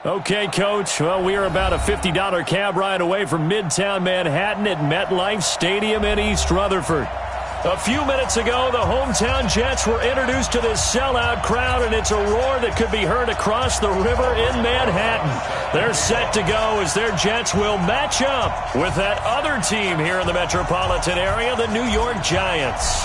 Okay, Coach. Well, we are about a $50 cab ride away from Midtown Manhattan at MetLife Stadium in East Rutherford. A few minutes ago, the hometown Jets were introduced to this sellout crowd, and it's a roar that could be heard across the river in Manhattan. They're set to go as their Jets will match up with that other team here in the metropolitan area, the New York Giants.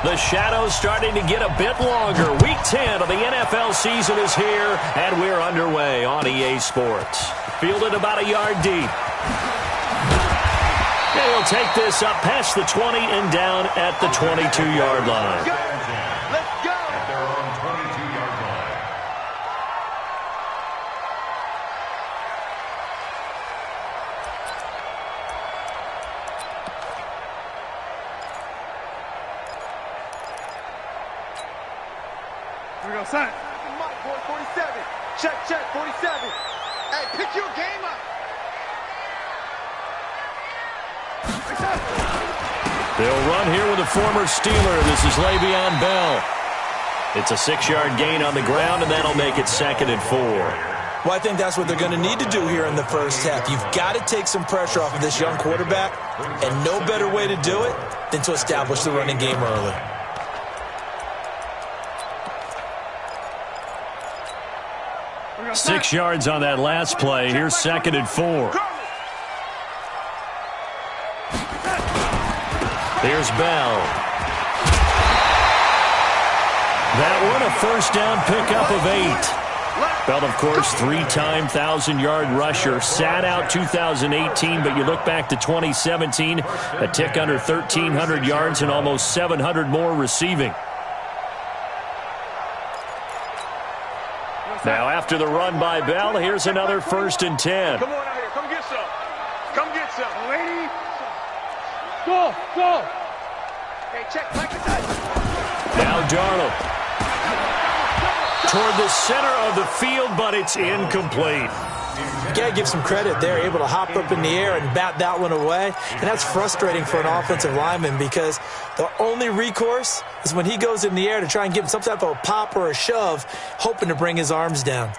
The shadow's starting to get a bit longer. Week 10 of the NFL season is here, and we're underway on EA Sports. Fielded about a yard deep. And he'll take this up past the 20 and down at the 22-yard line. Let's go! At their own 22-yard line. Here we go, son. Mike, boy, 47. Check, 47. Hey, pick your game up. They'll run here with a former Steeler. This is Le'Veon Bell. It's a 6-yard gain on the ground, and that'll make it 2nd and 4. Well, I think that's what they're going to need to do here in the first half. You've got to take some pressure off of this young quarterback, and no better way to do it than to establish the running game early. Go, 6 yards on that last play. Here's 2nd and 4. Here's Bell. That one, a first down pickup of 8. Bell, of course, 3-time 1,000-yard rusher. Sat out 2018, but you look back to 2017, a tick under 1,300 yards and almost 700 more receiving. Now, after the run by Bell, here's another 1st and 10. Come on out here. Come get some. Come get some. Lady. Go. Hey, check. Like now Darnold. Toward the center of the field, but it's incomplete. You got to give some credit. They're able to hop up in the air and bat that one away. And that's frustrating for an offensive lineman because the only recourse is when he goes in the air to try and give him some type of a pop or a shove, hoping to bring his arms down.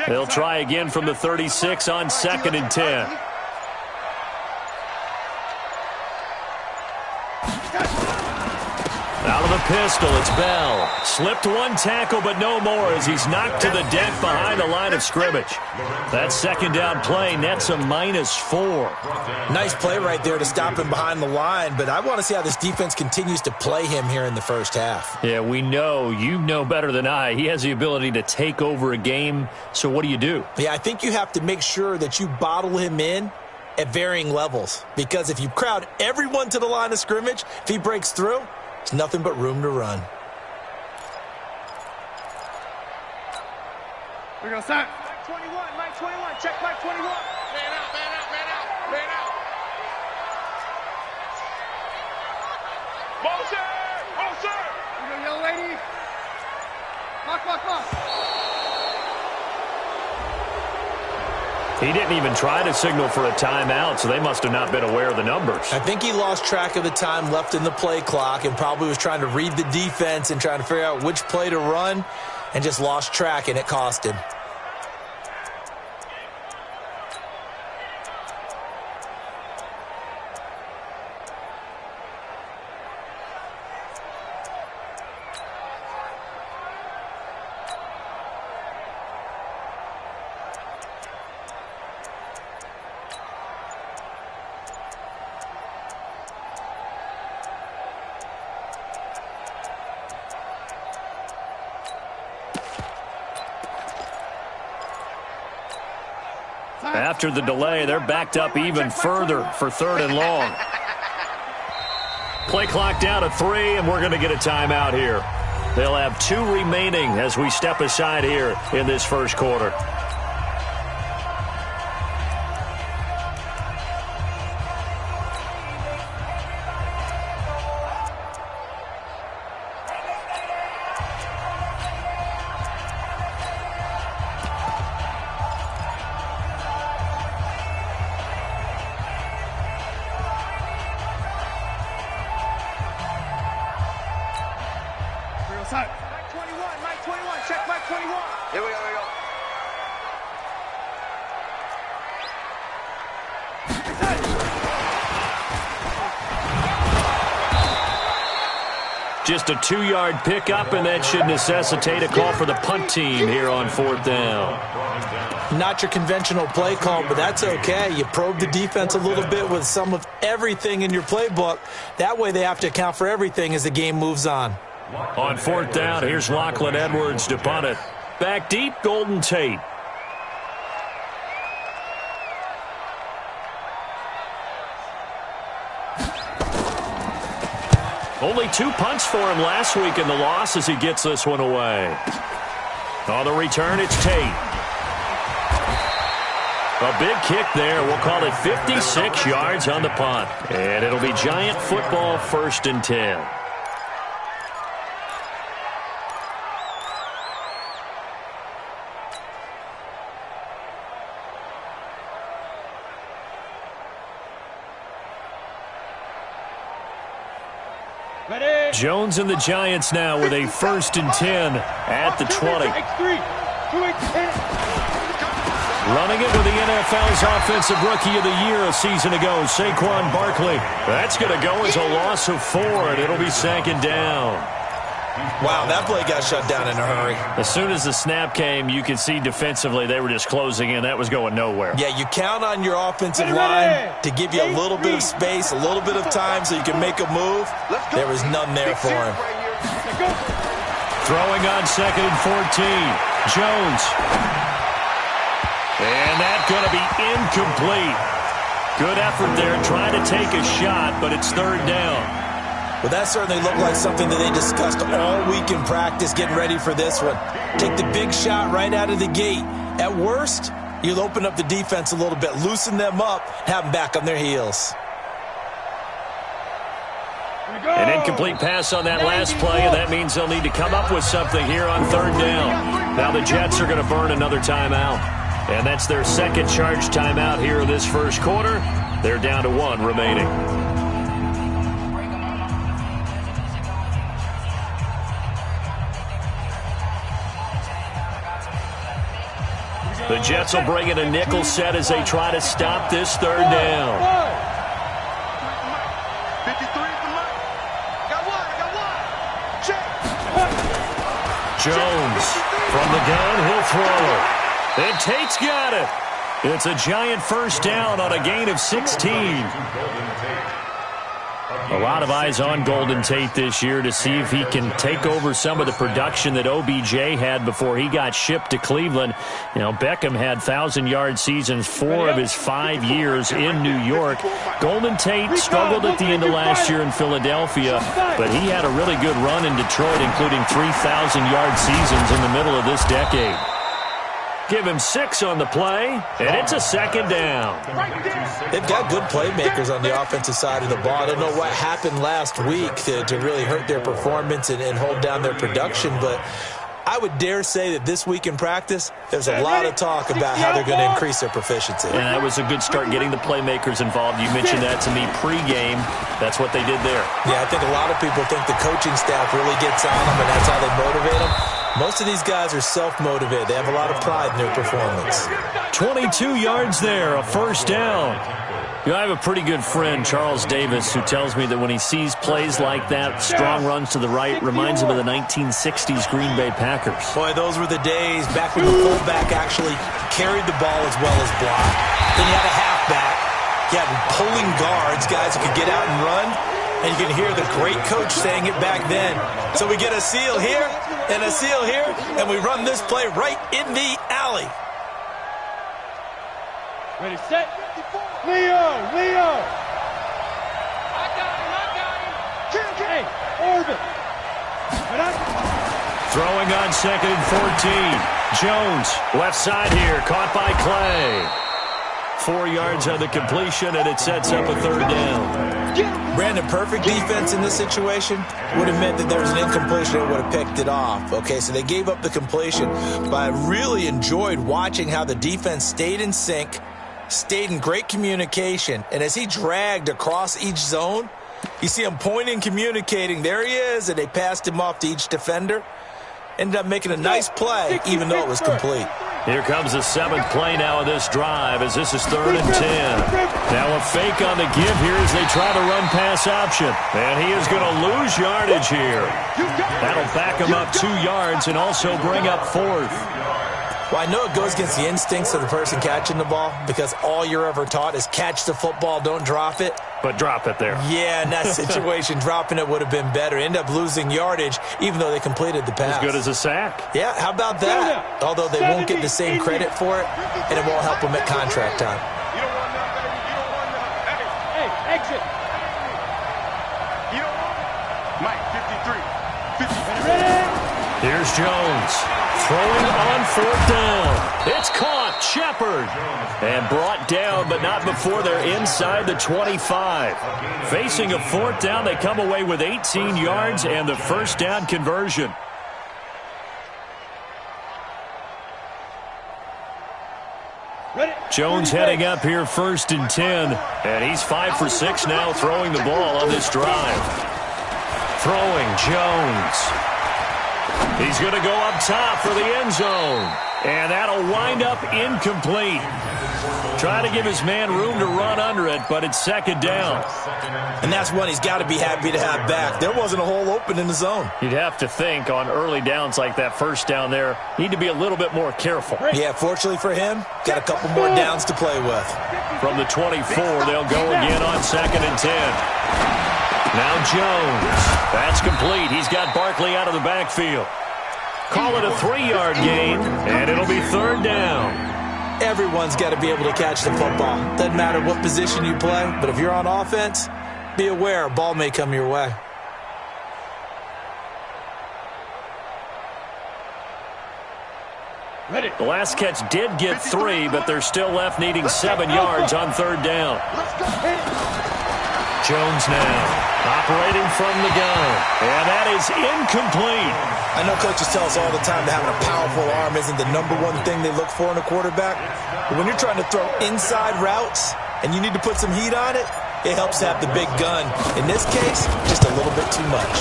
They'll try again from the 36 on 2nd and 10. Out of the pistol, it's Bell. Slipped one tackle, but no more as he's knocked to the deck behind the line of scrimmage. That 2nd down play nets a -4. Nice play right there to stop him behind the line, but I want to see how this defense continues to play him here in the first half. Yeah, we know. You know better than I. He has the ability to take over a game, so what do you do? Yeah, I think you have to make sure that you bottle him in at varying levels, because if you crowd everyone to the line of scrimmage, if he breaks through, there's nothing but room to run. Here we go, son. Mike 21. Check Mike 21. Man out. Motion. Here we go, young lady. Lock. He didn't even try to signal for a timeout, so they must have not been aware of the numbers. I think he lost track of the time left in the play clock and probably was trying to read the defense and trying to figure out which play to run and just lost track, and it cost him. After the delay, they're backed up even further for 3rd and long. Play clock down to 3, and we're going to get a timeout here. They'll have 2 remaining as we step aside here in this first quarter. Mike 21, check Mike 21. Here we go, here we go. Just a 2-yard pickup, and that should necessitate a call for the punt team here on 4th down. Not your conventional play call, but that's okay. You probe the defense a little bit with some of everything in your playbook. That way they have to account for everything as the game moves on. On 4th down, here's Lachlan Edwards to punt it. Back deep, Golden Tate. Only 2 punts for him last week in the loss as he gets this one away. On the return, it's Tate. A big kick there. We'll call it 56 yards on the punt. And it'll be Giant football, 1st and 10. Jones and the Giants now with a 1st and 10 at the 20. Running it with the NFL's Offensive Rookie of the Year a season ago, Saquon Barkley. That's going to go as a loss of 4, and it'll be 2nd down. Wow, that play got shut down in a hurry. As soon as the snap came, you could see defensively they were just closing in. That was going nowhere. Yeah, you count on your offensive line to give you a little bit of space, a little bit of time so you can make a move. There was none there for him. Throwing on 2nd and 14. Jones. And that's going to be incomplete. Good effort there trying to take a shot, but it's 3rd down. Well, that certainly looked like something that they discussed all week in practice getting ready for this one. Take the big shot right out of the gate. At worst, you'll open up the defense a little bit, loosen them up, have them back on their heels. An incomplete pass on that last play, and that means they'll need to come up with something here on 3rd down. Now the Jets are going to burn another timeout. And that's their 2nd charge timeout here in this 1st quarter. They're down to 1 remaining. The Jets will bring in a nickel set as they try to stop this 3rd down. 53 for Mike. Got one. Check. Jones from the gun, he'll throw. And Tate's got it. It's a Giant 1st down on a gain of 16. A lot of eyes on Golden Tate this year to see if he can take over some of the production that OBJ had before he got shipped to Cleveland. You know, Beckham had 1,000-yard seasons 4 of his 5 years in New York. Golden Tate struggled at the end of last year in Philadelphia, but he had a really good run in Detroit, including 3,000-yard seasons in the middle of this decade. Give him 6 on the play, and it's a 2nd down. They've got good playmakers on the offensive side of the ball. I don't know what happened last week to really hurt their performance and hold down their production, but I would dare say that this week in practice, there's a lot of talk about how they're going to increase their proficiency. And that was a good start getting the playmakers involved. You mentioned that to me pregame. That's what they did there. Yeah, I think a lot of people think the coaching staff really gets on them, and that's how they motivate them. Most of these guys are self-motivated. They have a lot of pride in their performance. 22 yards there, a 1st down. You know, I have a pretty good friend, Charles Davis, who tells me that when he sees plays like that, strong runs to the right, reminds him of the 1960s Green Bay Packers. Boy, those were the days back when the fullback actually carried the ball as well as blocked. Then you had a halfback. You had pulling guards, guys who could get out and run. And you can hear the great coach saying it back then. So we get a seal here and a seal here, and we run this play right in the alley. Ready, set. Leo. I got him. Hey, orbit. Throwing on 2nd and 14. Jones, left side here, caught by Clay. 4 yards on the completion, and it sets up a 3rd down. Brandon, perfect defense in this situation would have meant that there was an incompletion that would have picked it off. Okay, so they gave up the completion, but I really enjoyed watching how the defense stayed in sync, stayed in great communication, and as he dragged across each zone, You see him pointing, communicating. There he is, and they passed him off to each defender. Ended up making a nice play, even though it was complete. Here comes the 7th play now of this drive, as this is 3rd and 10. Now a fake on the give here as they try to run pass option. And he is going to lose yardage here. That'll back him up 2 yards and also bring up 4th. Well, I know it goes against the instincts of the person catching the ball because all you're ever taught is catch the football, don't drop it. But drop it there. Yeah, in that situation, dropping it would have been better. End up losing yardage, even though they completed the pass. As good as a sack. Yeah, how about that? Although they won't get the same credit for it, and it won't help them at contract time. You don't want that, baby. You don't want that. Hey, exit. You don't want it. Mike, 53. Here's Jones. Throwing on 4th down. It's caught. Shepard. And brought down, but not before they're inside the 25. Facing a 4th down, they come away with 18 yards and the first down conversion. Jones heading up here 1st and 10. And he's 5 for 6 now throwing the ball on this drive. Throwing Jones. He's going to go up top for the end zone. And that'll wind up incomplete. Try to give his man room to run under it, but it's 2nd down. And that's one he's got to be happy to have back. There wasn't a hole open in the zone. You'd have to think on early downs like that 1st down there, need to be a little bit more careful. Yeah, fortunately for him, got a couple more downs to play with. From the 24, they'll go again on 2nd and 10. Now Jones. That's complete. He's got Barkley out of the backfield. Call it a 3-yard gain, and it'll be 3rd down. Everyone's got to be able to catch the football. Doesn't matter what position you play, but if you're on offense, be aware a ball may come your way. The last catch did get 3, but they're still left needing 7 yards on 3rd down. Jones now operating from the gun, and that is incomplete. I know coaches tell us all the time that having a powerful arm isn't the #1 thing they look for in a quarterback. But when you're trying to throw inside routes and you need to put some heat on it, it helps to have the big gun. In this case, just a little bit too much.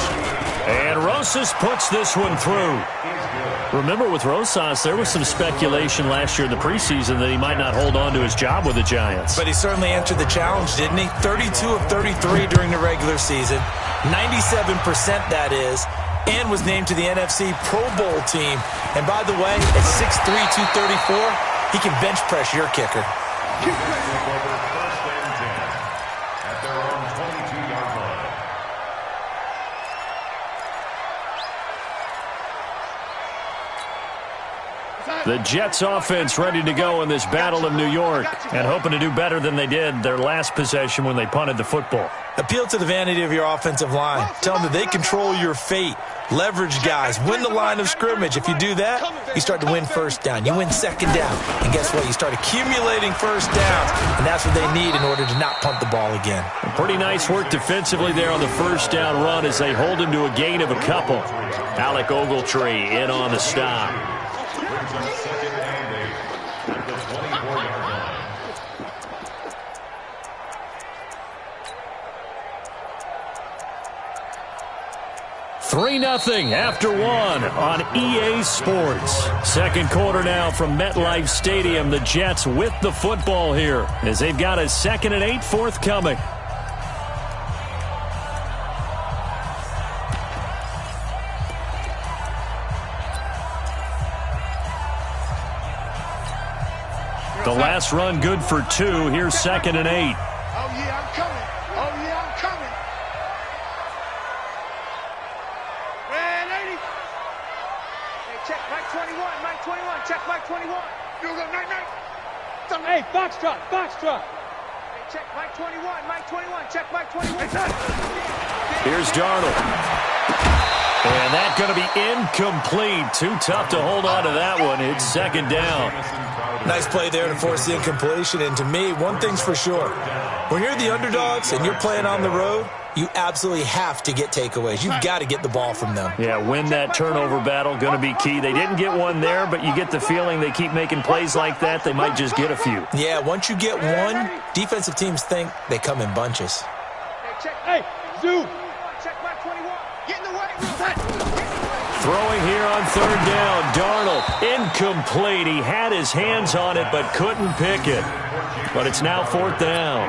And Rosas puts this one through. Remember, with Rosas, there was some speculation last year in the preseason that he might not hold on to his job with the Giants. But he certainly answered the challenge, didn't he? 32 of 33 during the regular season, 97% that is, and was named to the NFC Pro Bowl team. And by the way, at 6'3", 234, he can bench press your kicker. The Jets offense ready to go in this Battle of New York and hoping to do better than they did their last possession when they punted the football. Appeal to the vanity of your offensive line. Tell them that they control your fate. Leverage guys. Win the line of scrimmage. If you do that, you start to win 1st down. You win 2nd down. And guess what? You start accumulating 1st downs, and that's what they need in order to not punt the ball again. Pretty nice work defensively there on the 1st down run as they hold him to a gain of a couple. Alec Ogletree in on the stop. Second and 8 at the 24-yard line. 3-0 after 1 on EA Sports. 2nd quarter now from MetLife Stadium. The Jets with the football here as they've got a 2nd and 8 forthcoming. The last run good for 2. Here's 2nd and 8. Oh, yeah, I'm coming. Oh, yeah, I'm coming. Man, 80. Hey, check Mike 21. Mike 21. Check Mike 21. You go, night, night. Hey, box truck. Hey, check Mike 21. Mike 21. Check Mike 21. Here's Darnold. And that's going to be incomplete. Too tough to hold on to that one. It's 2nd down. Nice play there to force the incompletion. And to me, one thing's for sure. When you're the underdogs and you're playing on the road, you absolutely have to get takeaways. You've got to get the ball from them. Yeah, win that turnover battle, going to be key. They didn't get one there, but you get the feeling they keep making plays like that, they might just get a few. Yeah, once you get one, defensive teams think they come in bunches. Hey, 2. Check Mike 21. Get in the way. Throwing here on third down. Darnold, incomplete. He had his hands on it but couldn't pick it. But it's now fourth down.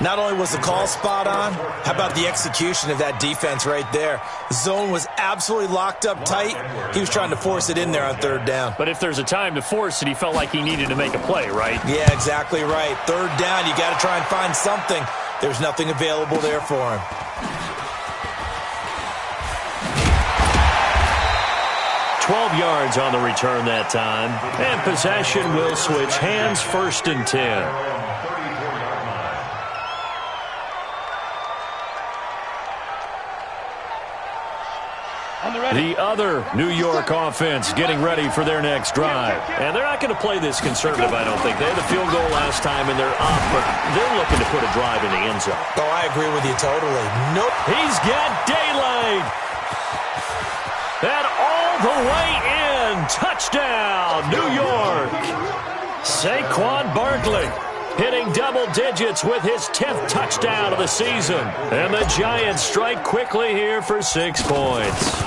Not only was the call spot on, how about the execution of that defense right there? The zone was absolutely locked up tight. He was trying to force it in there on third down. But if there's a time to force it, he felt like he needed to make a play, right? Yeah, exactly right. Third down, you got to try and find something. There's nothing available there for him. $12 yards on the return that time. And possession will switch hands, first and 10. The other New York offense getting ready for their next drive. And they're not going to play this conservative, I don't think. They had a field goal last time, and they're up, but they're looking to put a drive in the end zone. Oh, I agree with you totally. Nope. He's got daylight. And all the way in. Touchdown, New York. Saquon Barkley hitting double digits with his 10th touchdown of the season. And the Giants strike quickly here for 6 points.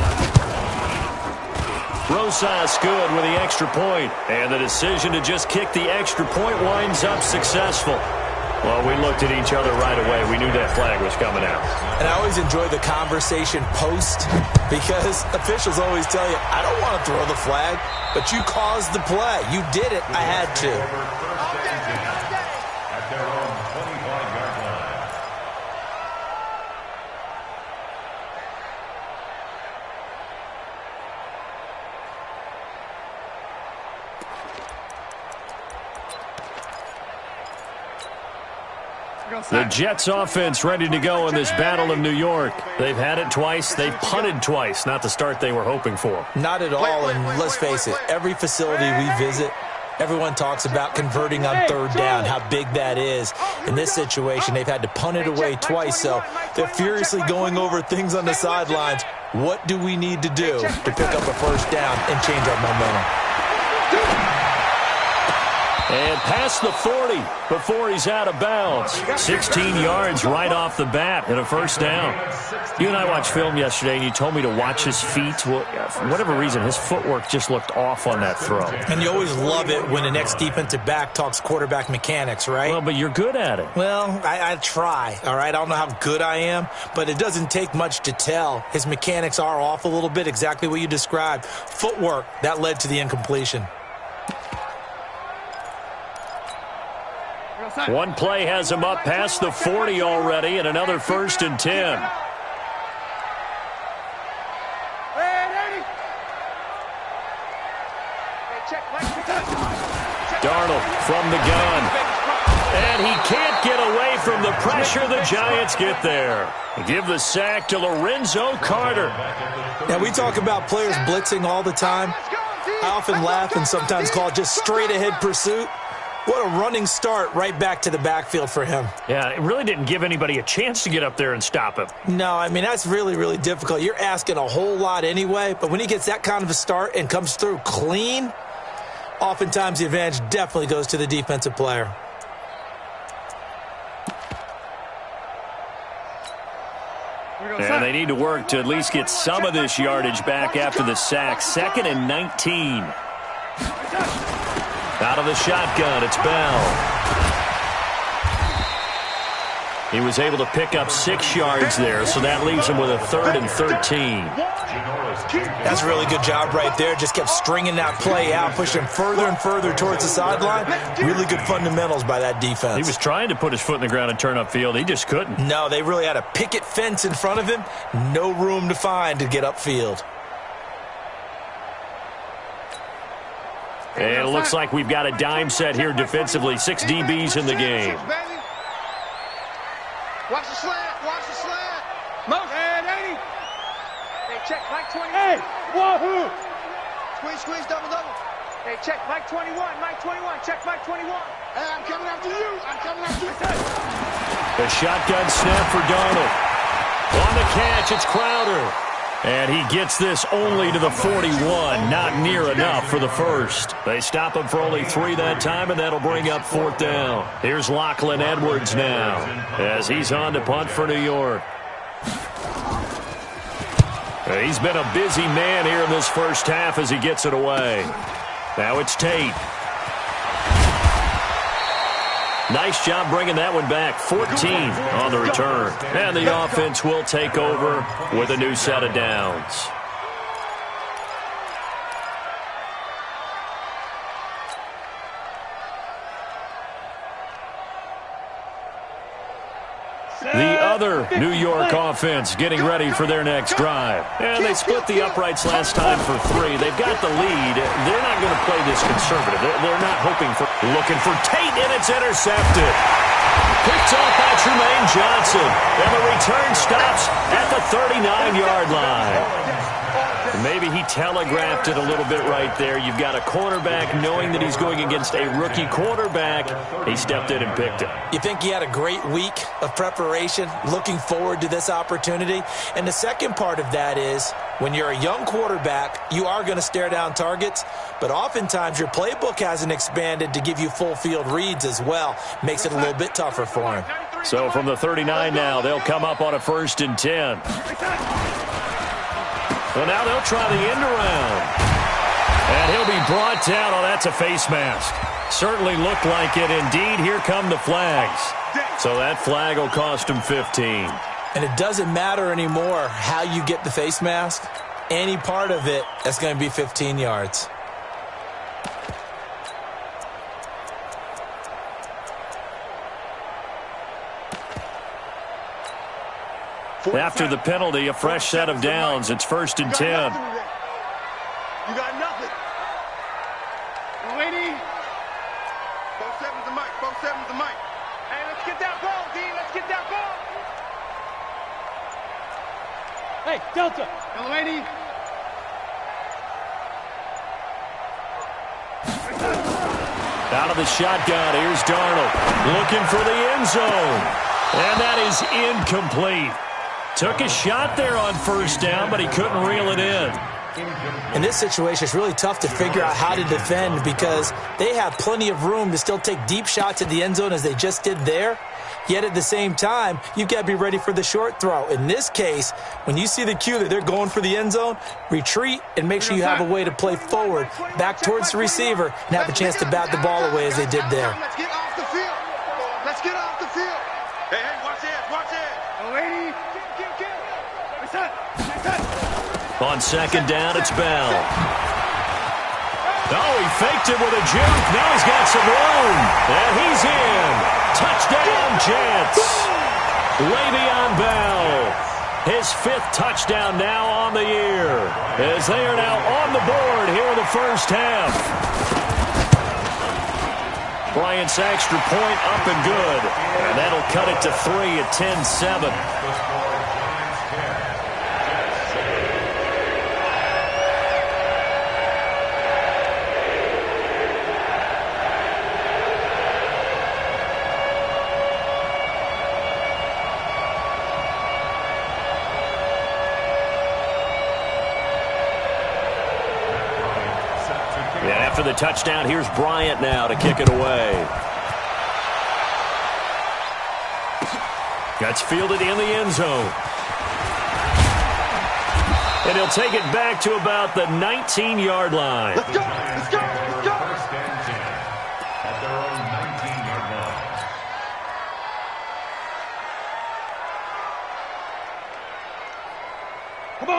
Rosas good with the extra point. And the decision to just kick the extra point winds up successful. Well, we looked at each other right away. We knew that flag was coming out. And I always enjoy the conversation post because officials always tell you, I don't want to throw the flag, but you caused the play. You did it. I had to. At their own 25-yard line. The Jets offense ready to go in this Battle of New York. They've had it twice. They've punted twice. Not the start they were hoping for. Not at all, and let's face it, every facility we visit, everyone talks about converting on third down, how big that is. In this situation, they've had to punt it away twice, so they're furiously going over things on the sidelines. What do we need to do to pick up a first down and change our momentum? And past the 40 before he's out of bounds. 16 yards right off the bat and a first down. You and I watched film yesterday, and you told me to watch his feet. Well, for whatever reason, his footwork just looked off on that throw. And you always love it when the next defensive back talks quarterback mechanics, right? Well, but you're good at it. Well, I try, all right? I don't know how good I am, but it doesn't take much to tell. His mechanics are off a little bit, exactly what you described. Footwork, that led to the incompletion. One play has him up past the 40 already, and another first and 10. Darnold from the gun. And he can't get away from the pressure. The Giants get there. Give the sack to Lorenzo Carter. Now, we talk about players blitzing all the time. I often laugh and sometimes call it just straight-ahead pursuit. What a running start right back to the backfield for him. Yeah, it really didn't give anybody a chance to get up there and stop him. No, I mean, that's really, really difficult. You're asking a whole lot anyway, but when he gets that kind of a start and comes through clean, oftentimes the advantage definitely goes to the defensive player. And they need to work to at least get some of this yardage back after the sack. 2nd and 19. Out of the shotgun, it's Bell. He was able to pick up 6 yards there, so that leaves him with a 3rd and 13. That's a really good job right there. Just kept stringing that play out, pushing him further and further towards the sideline. Really good fundamentals by that defense. He was trying to put his foot in the ground and turn upfield. He just couldn't. No, they really had a picket fence in front of him. No room to find to get upfield. And it looks like we've got a dime set here defensively. 6 DBs in the game. Watch the slant. Watch the slant. And 80. Hey, check Mike 20. Hey, wahoo. Squeeze, double. Hey, check Mike 21. Mike 21. Check Mike 21. Hey, I'm coming after you. The shotgun snap for Darnold. On the catch, it's Crowder. And he gets this only to the 41. Not near enough for the first. They stop him for only 3 that time, and that'll bring up 4th down. Here's Lachlan Edwards now as he's on to punt for New York. He's been a busy man here in this first half as he gets it away. Now it's Tate. Nice job bringing that one back. 14 on the return. And the offense will take over with a new set of downs. The other New York offense getting ready for their next drive. And they split the uprights last time for 3. They've got the lead. They're not going to play this conservative. They're not hoping for... Looking for Tate, and it's intercepted. Picked off by Tremaine Johnson. And the return stops at the 39-yard line. Maybe he telegraphed it a little bit right there. You've got a cornerback knowing that he's going against a rookie quarterback. He stepped in and picked him. You think he had a great week of preparation, looking forward to this opportunity? And the second part of that is, when you're a young quarterback, you are going to stare down targets, but oftentimes your playbook hasn't expanded to give you full field reads as well. Makes it a little bit tougher for him. So from the 39 now, they'll come up on a 1st and 10. Well, now they'll try the end around. And he'll be brought down. Oh, that's a face mask. Certainly looked like it. Indeed, here come the flags. So that flag will cost him 15. And it doesn't matter anymore how you get the face mask. Any part of it, that's going to be 15 yards. After the penalty, a fresh set of downs. It's 1st and 10. You got nothing. Waiting. 4-7's the mic. 4-7's the mic. Hey, let's get that ball, D. Let's get that ball. Hey, Delta. L80. Out of the shotgun, here's Darnold. Looking for the end zone. And that is incomplete. Took a shot there on 1st down, but he couldn't reel it in. In this situation, it's really tough to figure out how to defend because they have plenty of room to still take deep shots at the end zone as they just did there. Yet at the same time, you've got to be ready for the short throw. In this case, when you see the cue that they're going for the end zone, retreat and make sure you have a way to play forward, back towards the receiver, and have a chance to bat the ball away as they did there. Let's get off the field. Let's get off the field. Hey, watch it, watch it. Lady. On 2nd down, it's Bell. Oh, he faked it with a juke. Now he's got some room. And he's in. Touchdown, Jets. Le'Veon Bell. His 5th touchdown now on the year. As they are now on the board here in the first half. Bryant's extra point up and good. And that'll cut it to 3 at 10-7. After the touchdown, here's Bryant now to kick it away. That's fielded in the end zone. And he'll take it back to about the 19-yard line. Let's go, let's go, let's go. 1st and 10 at their own 19-yard line.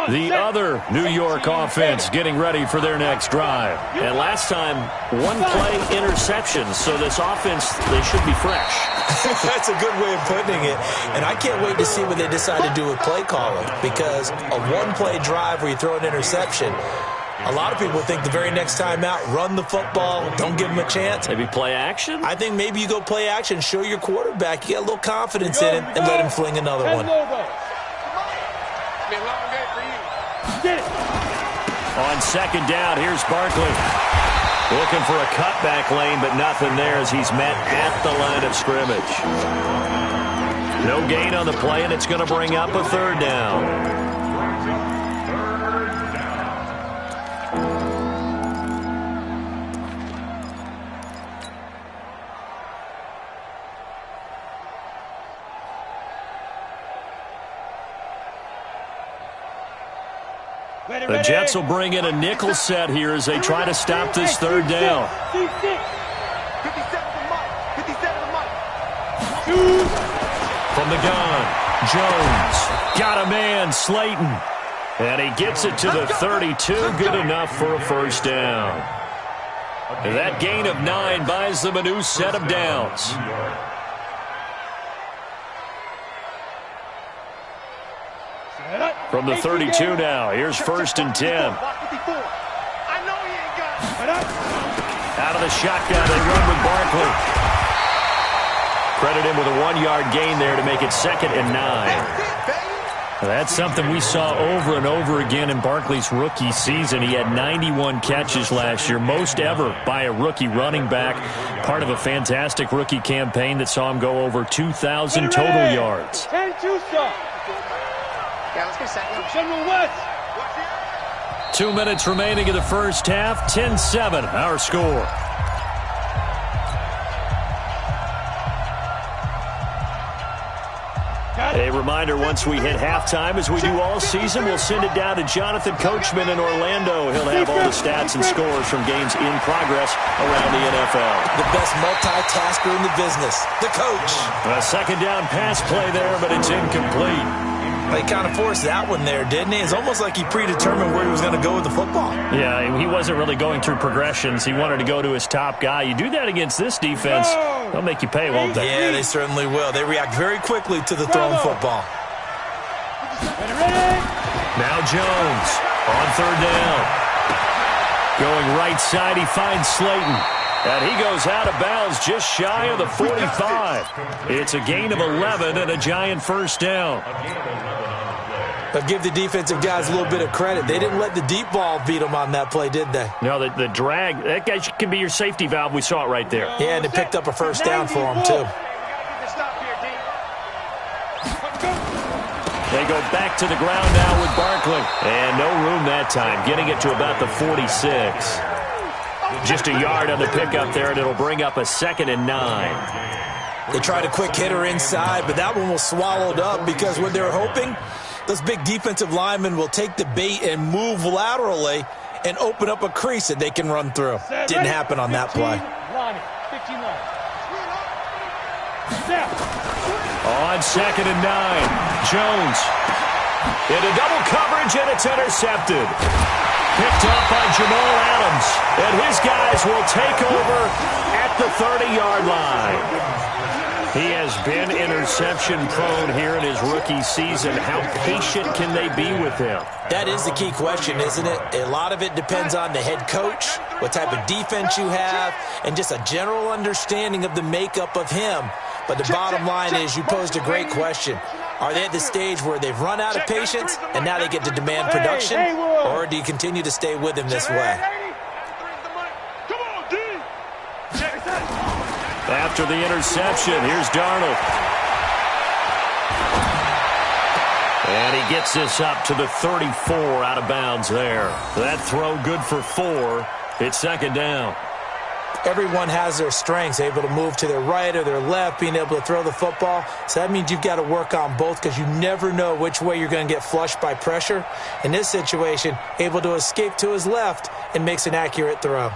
The other New York offense getting ready for their next drive. And last time, 1-play interception. So this offense, they should be fresh. That's a good way of putting it. And I can't wait to see what they decide to do with play calling. Because a 1-play drive where you throw an interception, a lot of people think the very next time out, run the football, don't give them a chance. Maybe play action? I think maybe you go play action, show your quarterback, you get a little confidence in him, and let him fling another one. Be a long day for you. Get it. On 2nd down, here's Barkley. Looking for a cutback lane, but nothing there as he's met at the line of scrimmage. No gain on the play, and it's going to bring up a 3rd down. The Jets will bring in a nickel set here as they try to stop this third down. From the gun, Jones got a man, Slayton. And he gets it to the 32, good enough for a first down. That gain of 9 buys them a new set of downs. From the 32 now, here's 1st and 10. Out of the shotgun, they run with Barkley. Credit him with a 1-yard gain there to make it 2nd and 9. That's something we saw over and over again in Barkley's rookie season. He had 91 catches last year, most ever by a rookie running back. Part of a fantastic rookie campaign that saw him go over 2,000 total yards. 2 minutes remaining in the first half. 10-7, our score. A reminder, once we hit halftime, as we do all season, we'll send it down to Jonathan Coachman in Orlando. He'll have all the stats and scores from games in progress around the NFL. The best multitasker in the business, the coach. A 2nd down pass play there, but it's incomplete. He kind of forced that one there, didn't he? It's almost like he predetermined where he was going to go with the football. Yeah, he wasn't really going through progressions. He wanted to go to his top guy. You do that against this defense, they'll make you pay, won't they? Yeah, they certainly will. They react very quickly to the thrown football. Now Jones on 3rd down. Going right side, he finds Slayton. And he goes out of bounds just shy of the 45. It's a gain of 11 and a giant first down. But give the defensive guys a little bit of credit. They didn't let the deep ball beat them on that play, did they? No, the drag, that guy can be your safety valve. We saw it right there. Yeah, and it picked up a first down for him, too. They go back to the ground now with Barkley. And no room that time, getting it to about the 46. Just a yard on the pickup there, and it'll bring up a 2nd and 9. They tried a quick hitter inside, but that one was swallowed up because what they're hoping, those big defensive linemen will take the bait and move laterally and open up a crease that they can run through. Didn't happen on that play. On 2nd and 9, Jones into double coverage, and it's intercepted. Picked up by Jamal Adams, and his guys will take over at the 30-yard line. He has been interception-prone here in his rookie season. How patient can they be with him? That is the key question, isn't it? A lot of it depends on the head coach, what type of defense you have, and just a general understanding of the makeup of him. But the bottom line is you posed a great question. Are they at the stage where they've run out of patience and now they get to demand production? Or do you continue to stay with him this way? After the interception, here's Darnold. And he gets this up to the 34 out of bounds there. That throw good for 4. It's 2nd down. Everyone has their strengths, able to move to their right or their left, being able to throw the football. So that means you've got to work on both because you never know which way you're going to get flushed by pressure. In this situation, able to escape to his left and makes an accurate throw.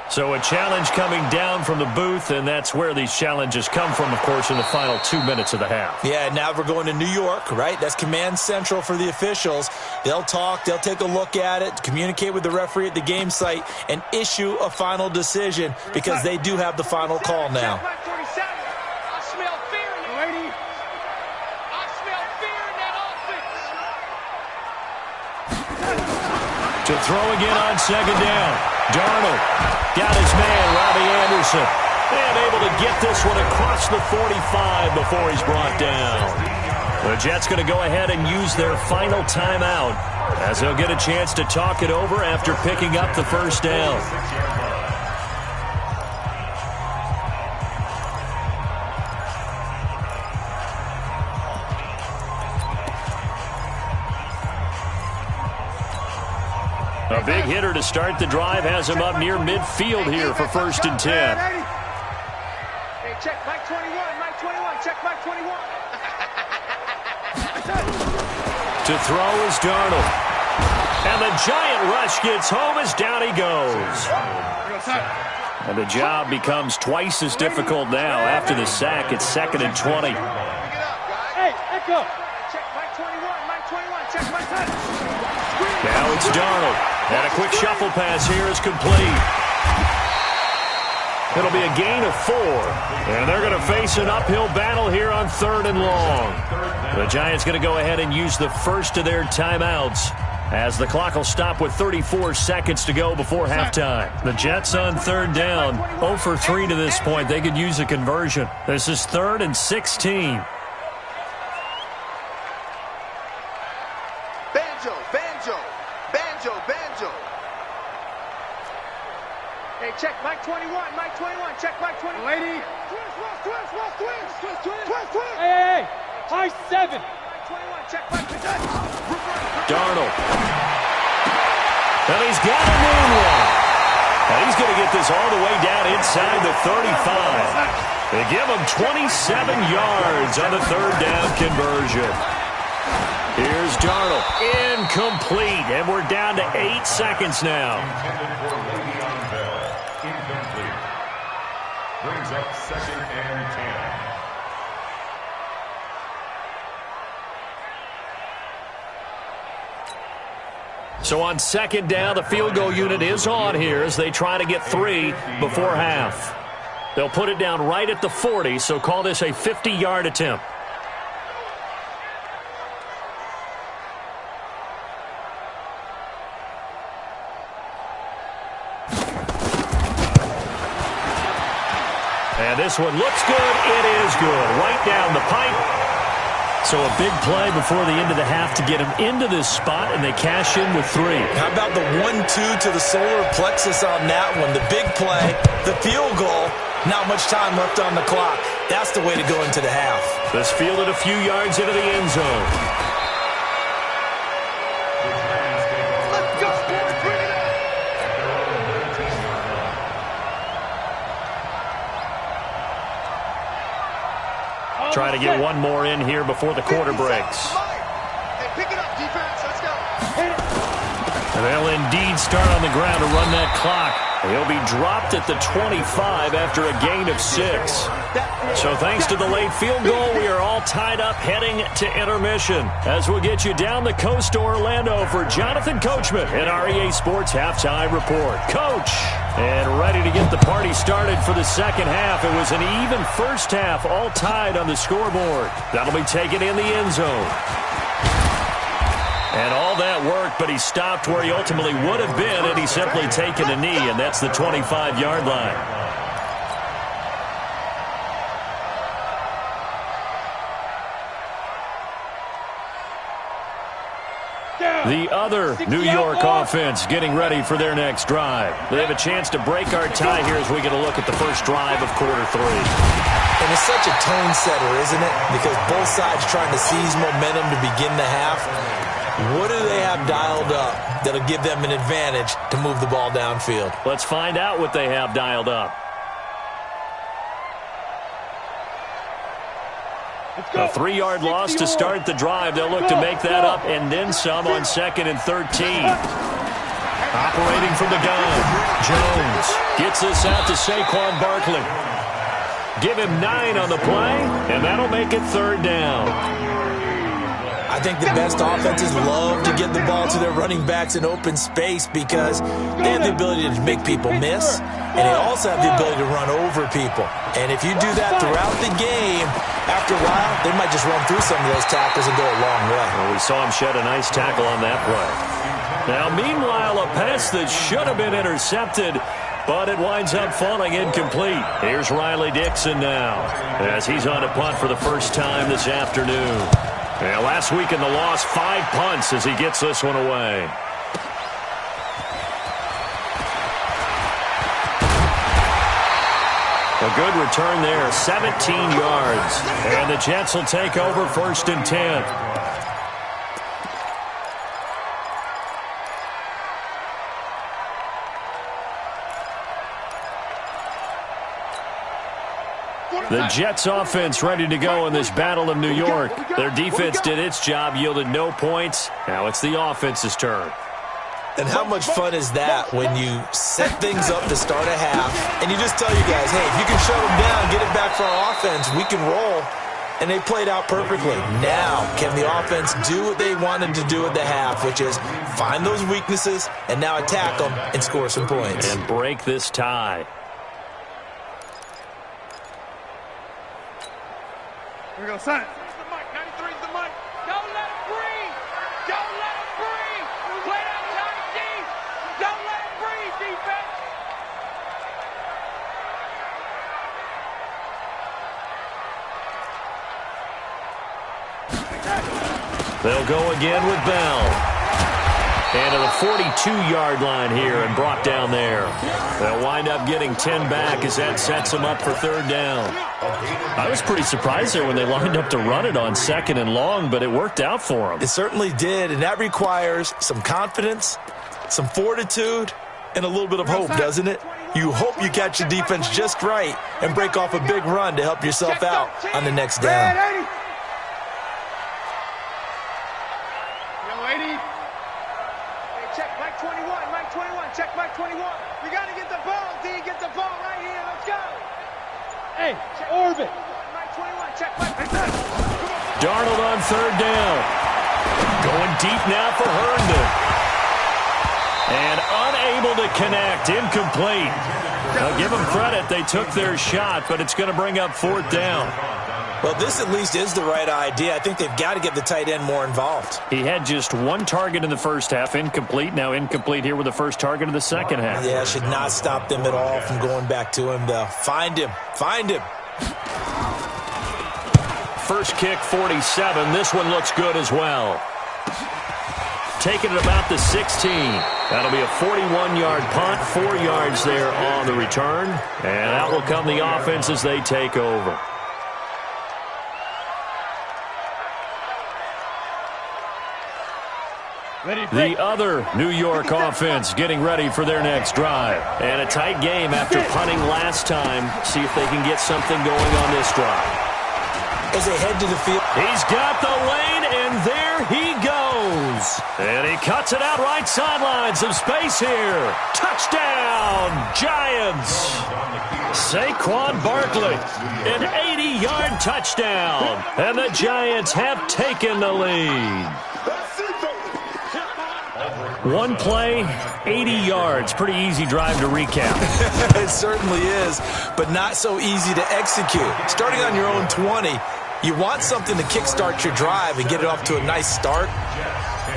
So a challenge coming down from the booth, and that's where these challenges come from, of course, in the final 2 minutes of the half. Yeah, now we're going to New York, right? That's command central for the officials. They'll talk, they'll take a look at it, communicate with the referee at the game site, and issue a final decision because they do have the final call now. To throw again on 2nd down. Darnold got his man, Robbie Anderson, and able to get this one across the 45 before he's brought down. The Jets going to go ahead and use their final timeout as they'll get a chance to talk it over after picking up the first down. A big hitter to start the drive has him up near midfield here for 1st and 10. Hey, check Mike 21, Mike 21, check Mike 21. To throw is Darnold. And the giant rush gets home as down he goes. And the job becomes twice as difficult now after the sack. It's 2nd and 20. Hey, echo. Check Mike 21, Mike 21, check Mike 10. Now it's Darnold. And a quick shuffle pass here is complete. It'll be a gain of 4. And they're going to face an uphill battle here on 3rd and long. The Giants going to go ahead and use the first of their timeouts, as the clock will stop with 34 seconds to go before halftime. The Jets on 3rd down, 0 for 3 to this point. They could use a conversion. This is 3rd and 16. Banjo, banjo, banjo, banjo. Hey, check Mike 21, Mike 21, check Mike 21. Lady. Twist. Hey. High 7. Mike 21, check Mike 21. Darnold. And he's got a moonwalk. And he's going to get this all the way down inside the 35. They give him 27 yards on the 3rd down conversion. Here's Darnold. Incomplete. And we're down to 8 seconds now. Intended for Le'Veon Bell. Incomplete. Brings up 2nd and 10. So on 2nd down, the field goal unit is on here as they try to get 3 before half. They'll put it down right at the 40, so call this a 50-yard attempt. And this one looks good. It is good. Right down the pipe. So a big play before the end of the half to get him into this spot, and they cash in with 3. How about the 1-2 to the solar plexus on that one? The big play, the field goal, not much time left on the clock. That's the way to go into the half. This fielded a few yards into the end zone. Let's go, boys, bring it up. Trying to get one more in here before the quarter breaks. Hey, pick it up, defense. Let's go. And they'll indeed start on the ground to run that clock. He'll be dropped at the 25 after a gain of 6. So thanks to the late field goal, we are all tied up heading to intermission. As we'll get you down the coast to Orlando for Jonathan Coachman in our EA Sports Halftime Report. Coach, and ready to get the party started for the second half. It was an even first half, all tied on the scoreboard. That'll be taken in the end zone. And all that work, but he stopped where he ultimately would have been had he simply taken a knee, and that's the 25-yard line. The other New York offense getting ready for their next drive. They have a chance to break our tie here as we get a look at the first drive of quarter 3. And it's such a tone setter, isn't it? Because both sides trying to seize momentum to begin the half. What do they have dialed up that'll give them an advantage to move the ball downfield? Let's find out what they have dialed up. A 3-yard loss to start the drive. They'll look to make that up and then some on 2nd and 13. Operating from the gun, Jones gets this out to Saquon Barkley. Give him 9 on the play, and that'll make it 3rd down. I think the best offenses love to get the ball to their running backs in open space because they have the ability to make people miss, and they also have the ability to run over people. And if you do that throughout the game, after a while, they might just run through some of those tackles and go a long way. Well, we saw him shed a nice tackle on that play. Now, meanwhile, a pass that should have been intercepted, but it winds up falling incomplete. Here's Riley Dixon now, as he's on a punt for the first time this afternoon. And last week in the loss, 5 punts as he gets this one away. A good return there, 17 yards. And the Jets will take over 1st and 10. The Jets offense ready to go in this battle of New York. Their defense did its job, yielded no points. Now it's the offense's turn. And how much fun is that when you set things up to start a half and you just tell your guys, hey, if you can shut them down, get it back for our offense, we can roll. And they played out perfectly. Now, can the offense do what they wanted to do at the half, which is find those weaknesses and now attack them and score some points. And break this tie. Here we go, son. 93's the mic. 93's the mic. Don't let him breathe. Don't let him breathe. Play that tight D. Don't let him breathe, defense. They'll go again with Bell. And to the 42-yard line here and brought down there. They'll wind up getting 10 back as that sets them up for third down. I was pretty surprised there when they lined up to run it on 2nd and long, but it worked out for them. It certainly did, and that requires some confidence, some fortitude, and a little bit of hope, doesn't it? You hope you catch the defense just right and break off a big run to help yourself out on the next down. Check Mike 21, Mike 21, check Mike 21. We got to get the ball, D. Get the ball right here. Let's go. Hey, orbit. Mike 21, check Mike. Darnold on third down. Going deep now for Herndon. And unable to connect. Incomplete. I'll give them credit. They took their shot, but it's going to bring up fourth down. Well, this at least is the right idea. I think they've got to get the tight end more involved. He had just one target in the first half, incomplete. Now incomplete here with the first target of the second half. Yeah, should not stop them at all from going back to him, though. Find him. Find him. First kick, 47. This one looks good as well. Taking it about the 16. That'll be a 41-yard punt, 4 yards there on the return. And that will come the offense as they take over. The other New York offense getting ready for their next drive. And a tight game after punting last time. See if they can get something going on this drive. As they head to the field. He's got the lane, and there he goes. And he cuts it out right sideline. Some space here. Touchdown, Giants. Saquon Barkley, an 80-yard touchdown. And the Giants have taken the lead. One play, 80 yards. Pretty easy drive to recap. It certainly is, but not so easy to execute. Starting on your own 20, you want something to kickstart your drive and get it off to a nice start.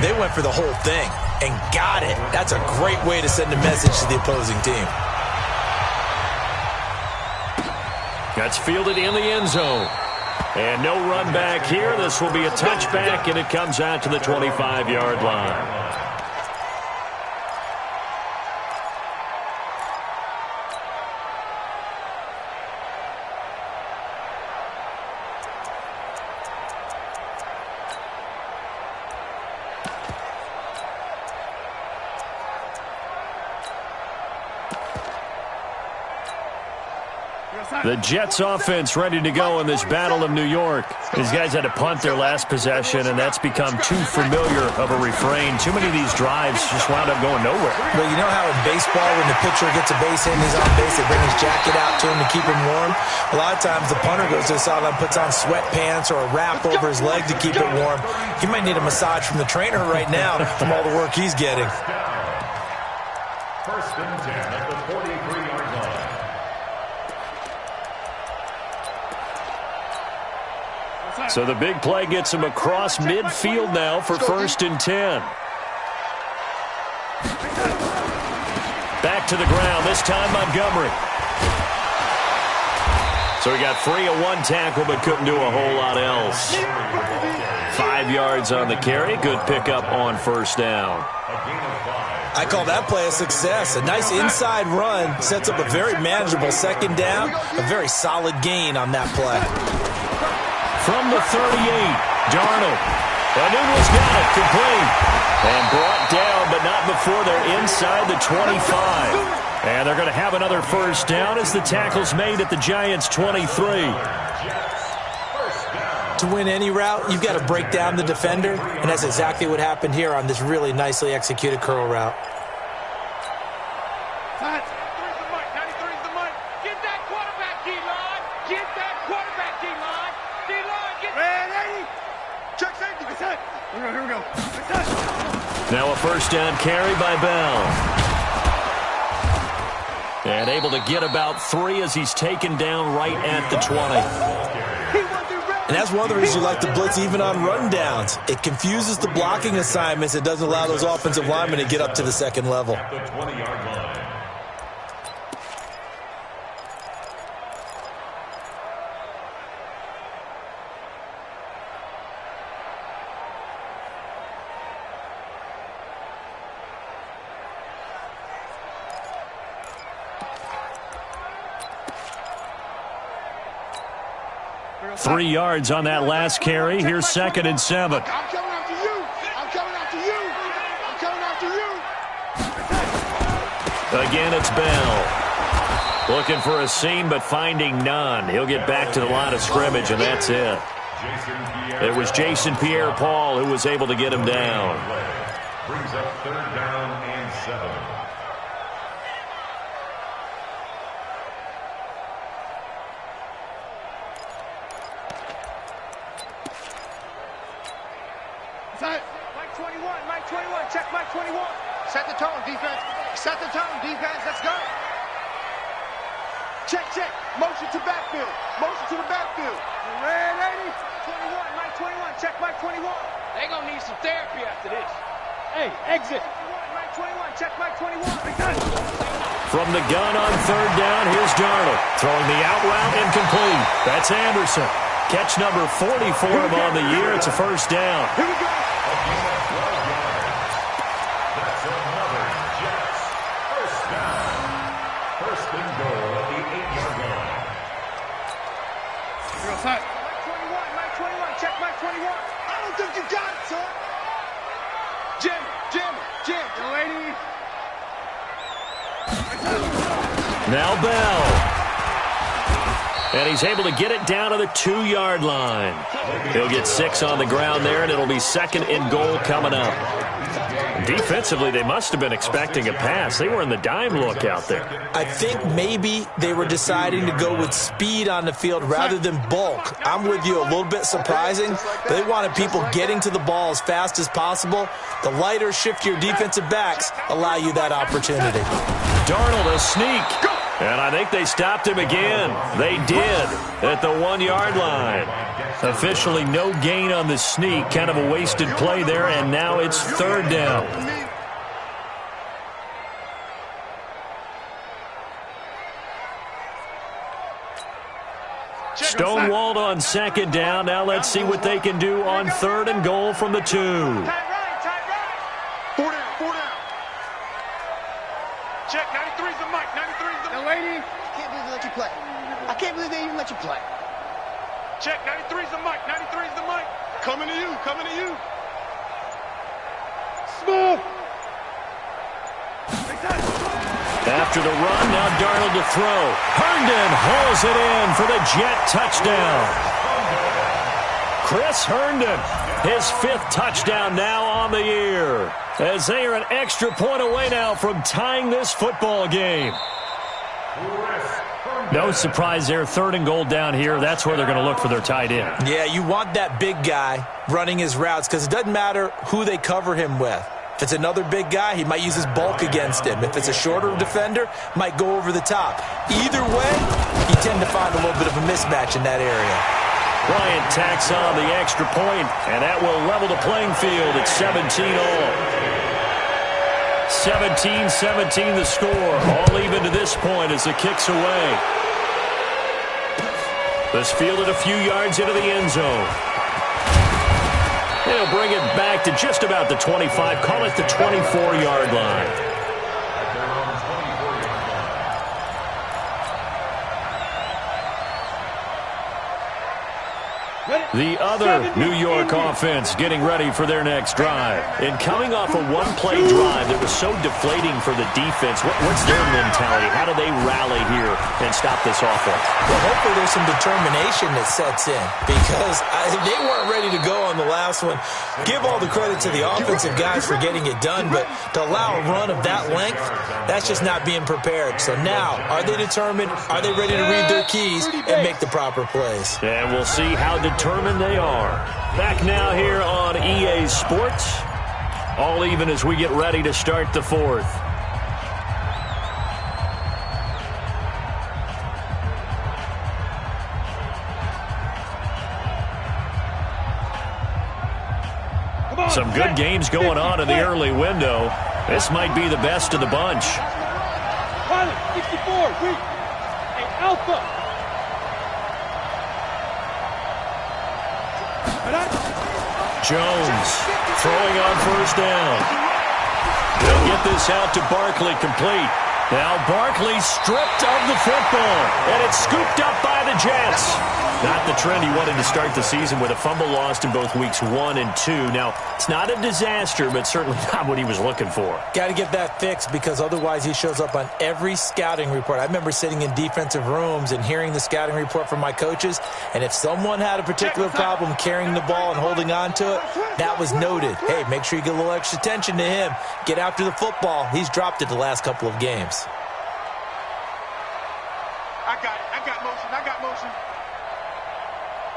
They went for the whole thing and got it. That's a great way to send a message to the opposing team. That's fielded in the end zone. And no run back here. This will be a touchback, and it comes out to the 25-yard line. The Jets offense ready to go in this battle of New York. These guys had to punt their last possession, and that's become too familiar of a refrain. Too many of these drives just wound up going nowhere. Well, you know how in baseball when the pitcher gets a base hit and he's on base, they bring his jacket out to him to keep him warm? A lot of times the punter goes to the sideline, puts on sweatpants or a wrap over his leg to keep it warm. He might need a massage from the trainer right now from all the work he's getting. First and 10 at the 43-yard line. So the big play gets him across midfield now for first and 10. Back to the ground, this time Montgomery. So he got free of one tackle but couldn't do a whole lot else. 5 yards on the carry, good pickup on first down. I call that play a success. A nice inside run sets up a very manageable second down, a very solid gain on that play. From the 38, Darnold. Anuno's got it, complete. And brought down, but not before they're inside the 25. And they're going to have another first down as the tackle's made at the Giants' 23. To win any route, you've got to break down the defender, and that's exactly what happened here on this really nicely executed curl route. Get that quarterback, D-line. Get that quarterback, D-line. D-line, get... Red 80. Check safety. That's it. Here we go. That's it. Now a first down carry by Bell. And able to get about 3 as he's taken down right at the 20. And that's one of the reasons you like to blitz even on run downs. It confuses the blocking assignments. It doesn't allow those offensive linemen to get up to the second level. At the 20-yard line. Three yards on that last carry. Here's 2nd and 7. I'm coming after you. I'm coming after you. I'm coming after you. Again, it's Bell. Looking for a seam, but finding none. He'll get back to the line of scrimmage, and that's it. It was Jason Pierre-Paul who was able to get him down. Brings up 3rd down and 7. Mike 21, Mike 21, check Mike 21. Set the tone, defense. Set the tone, defense. Let's go. Check, check. Motion to backfield. Motion to the backfield. Red 80. 21, Mike 21, check Mike 21. They're going to need some therapy after this. Hey, exit. Mike 21, check Mike 21. From the gun on 3rd down, here's Darnold. Throwing the out route, incomplete. That's Anderson. Catch number 40 for him on the year. It's a first down. Here we go. That's another Jets first down. First and goal at the 8-yard line. Real tight. Mike 21, check Mike 21. I don't think you got it, son. Jim. Yo, lady. Now Bell. And he's able to get it down to the 2-yard line. He'll get 6 on the ground there, and it'll be 2nd and goal coming up. Defensively, they must have been expecting a pass. They were in the dime look out there. I think maybe they were deciding to go with speed on the field rather than bulk. I'm with you, a little bit surprising, but they wanted people getting to the ball as fast as possible. The lighter, shiftier defensive backs allow you that opportunity. Darnold a sneak. And I think they stopped him again. They did at the 1-yard line. Officially no gain on the sneak. Kind of a wasted play there, and now it's 3rd down. Stonewalled on 2nd down. Now let's see what they can do on 3rd and goal from the 2. Tight right. 4 down. Check, 93's the mic, 93's the lady. I can't believe they let you play. I can't believe they even let you play. Check, 93's the mic, 93's the mic. Coming to you. Small. After the run, now Darnold to throw. Herndon hauls it in for the Jet touchdown. Chris Herndon, his 5th touchdown now on the year, as they are an extra point away now from tying this football game. No surprise there, 3rd and goal down here. That's where they're going to look for their tight end. Yeah, you want that big guy running his routes because it doesn't matter who they cover him with. If it's another big guy, he might use his bulk against him. If it's a shorter defender, might go over the top. Either way, you tend to find a little bit of a mismatch in that area. Bryant tacks on the extra point, and that will level the playing field at 17 all. 17-17 the score. All even to this point as the kick's away. This fielded a few yards into the end zone. They'll bring it back to just about the 25. Call it the 24-yard line. The other New York offense getting ready for their next drive. And coming off a one-play drive that was so deflating for the defense, what's their mentality? How do they rally here and stop this offense? Well, hopefully there's some determination that sets in because they weren't ready to go on the last one. Give all the credit to the offensive guys for getting it done, but to allow a run of that length, that's just not being prepared. So now, are they determined? Are they ready to read their keys and make the proper plays? And we'll see how determined they are. Back now here on EA Sports. All even as we get ready to start the fourth. Some good games going on in the early window. This might be the best of the bunch. Pilot, 64, weak. Hey, Alpha. Jones throwing on first down. They'll get this out to Barkley complete. Now Barkley stripped of the football, and it's scooped up by the Jets. Not the trend he wanted to start the season with a fumble lost in both weeks 1 and 2. Now, it's not a disaster, but certainly not what he was looking for. Got to get that fixed because otherwise he shows up on every scouting report. I remember sitting in defensive rooms and hearing the scouting report from my coaches, and if someone had a particular problem carrying the ball and holding on to it, that was noted. Hey, make sure you get a little extra attention to him. Get after the football. He's dropped it the last couple of games. I got motion.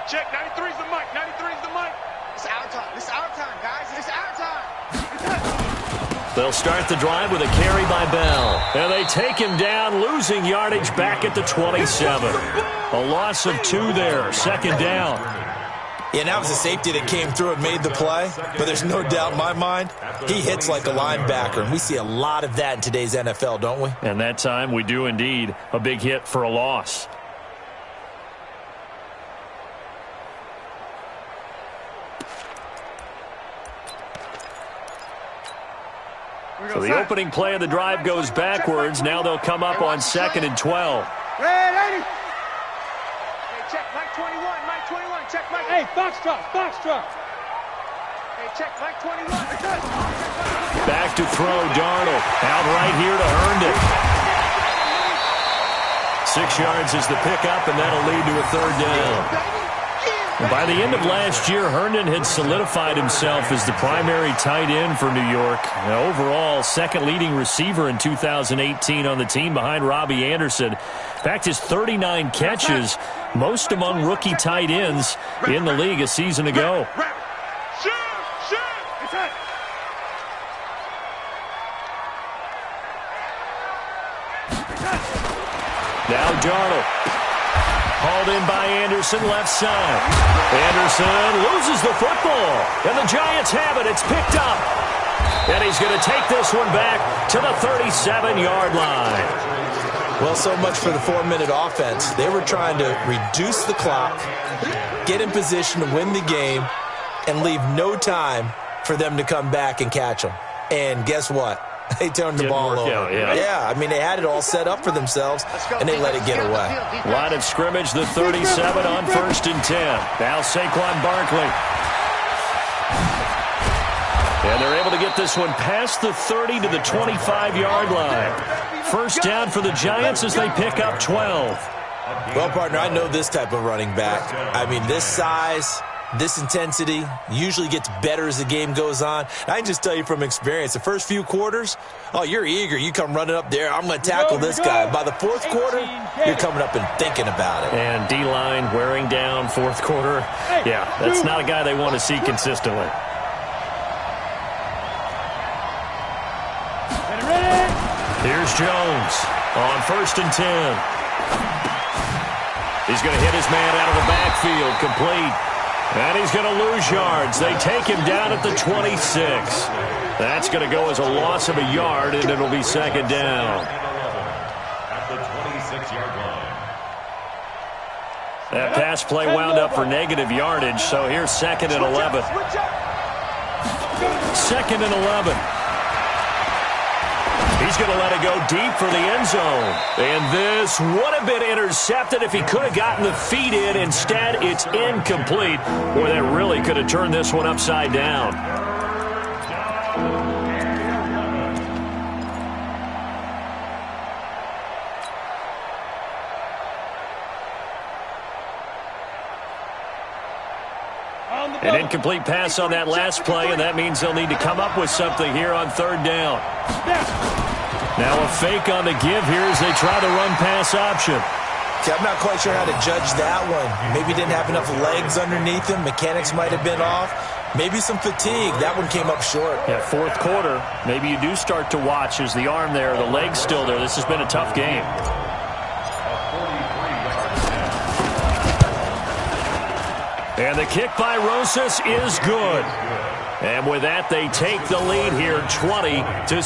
Check, 93's the mic, 93's the mic. It's our time. It's our time, guys. It's our time. They'll start the drive with a carry by Bell. And they take him down, losing yardage back at the 27. A loss of 2 there, second down. Yeah, and that was a safety that came through and made the play. But there's no doubt in my mind, he hits like a linebacker. And we see a lot of that in today's NFL, don't we? And that time we do indeed. A big hit for a loss. So the opening play of the drive goes backwards. Now they'll come up on 2nd and 12. Red 80. Hey, check, Mike 21, Mike 21. Check, Mike. Hey, Foxtrot. Hey, check, Mike 21. Back to throw, Darnold. Out right here to Herndon. 6 yards is the pickup, and that'll lead to a 3rd down. And by the end of last year, Herndon had solidified himself as the primary tight end for New York. Now, overall, second leading receiver in 2018 on the team behind Robbie Anderson. In fact, his 39 catches, most among rookie tight ends in the league a season ago. Now Darnold. Hauled in by Anderson, left side. Anderson loses the football. And the Giants have it. It's picked up. And he's going to take this one back to the 37-yard line. Well, so much for the 4-minute offense. They were trying to reduce the clock, get in position to win the game, and leave no time for them to come back and catch them. And guess what? They turned the ball over. Yeah, I mean, they had it all set up for themselves, and they let it get away. Line of scrimmage, the 37 on 1st and 10. Now Saquon Barkley. And they're able to get this one past the 30 to the 25-yard line. First down for the Giants as they pick up 12. Well, partner, I know this type of running back. I mean, this size, this intensity usually gets better as the game goes on. I can just tell you from experience, the first few quarters, oh, you're eager. You come running up there, I'm going to tackle this guy. By the 4th quarter, you're coming up and thinking about it. And D-line wearing down 4th quarter. Yeah, that's not a guy they want to see consistently. Here's Jones on 1st and 10. He's going to hit his man out of the backfield, complete. And he's going to lose yards. They take him down at the 26. That's going to go as a loss of a yard, and it'll be 2nd down. At the 26-yard line. That pass play wound up for negative yardage, so here's 2nd and 11. 2nd and 11. He's going to let it go deep for the end zone. And this would have been intercepted if he could have gotten the feet in. Instead, it's incomplete. Boy, that really could have turned this one upside down. An incomplete pass on that last play, and that means they'll need to come up with something here on third down. Now a fake on the give here as they try the run-pass option. See, I'm not quite sure how to judge that one. Maybe didn't have enough legs underneath him. Mechanics might have been off. Maybe some fatigue. That one came up short. Yeah, fourth quarter, maybe you do start to watch as the arm there, the leg's still there. This has been a tough game. And the kick by Rosas is good. And with that, they take the lead here 20-17.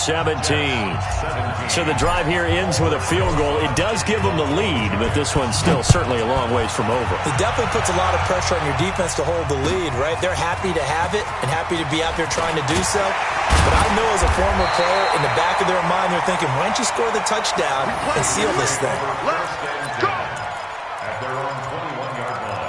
So the drive here ends with a field goal. It does give them the lead, but this one's still certainly a long ways from over. It definitely puts a lot of pressure on your defense to hold the lead, right? They're happy to have it and happy to be out there trying to do so. But I know as a former player, in the back of their mind, they're thinking, why don't you score the touchdown and seal this thing? Let's go! At their own 21-yard line.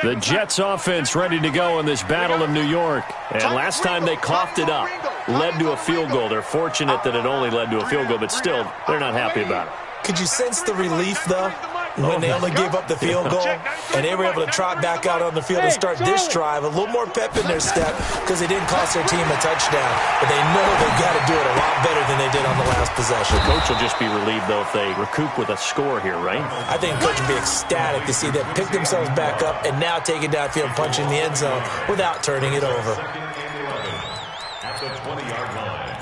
The Jets offense ready to go in this battle of New York. And last time they coughed it up, led to a field goal. They're fortunate that it only led to a field goal, but still, they're not happy about it. Could you sense the relief, though, when they only gave up the field goal and they were able to trot back out on the field and start this drive? A little more pep in their step because they didn't cost their team a touchdown. But they know they've got to do it a lot better than they did on the last possession. The coach will just be relieved, though, if they recoup with a score here, right? I think the coach will be ecstatic to see them pick themselves back up and now take it downfield and punch in the end zone without turning it over. At the 20-yard line.